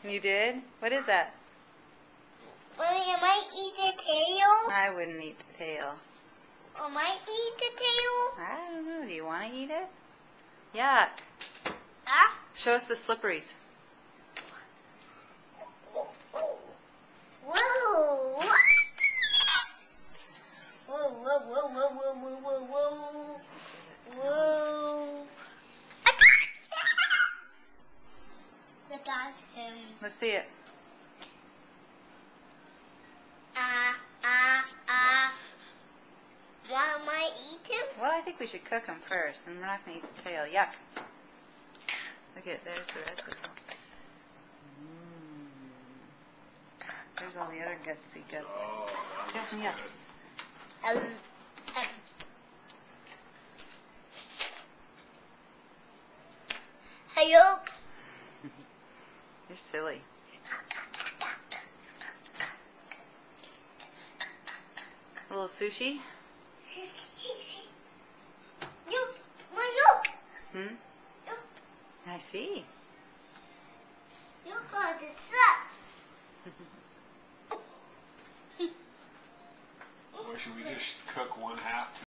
You did? What is that? Mommy, I might eat the tail. I wouldn't eat the tail. I might eat the tail. I don't know. Do you want to eat it? Yuck. Ah? Show us the slipperies. Whoa. Whoa, whoa, whoa, whoa, whoa, whoa, whoa, whoa. Whoa. That's him. Let's see it. Am I eat him? Well, I think we should cook them first, and we're not going to eat the tail. Yuck. Look at, there's the rest of them. There's all the other gutsy guts. Oh, that's Yeah. good. Hello? You're silly. A little sushi? Look. Hmm? I see. Look at the stuff. Or should we just cook one half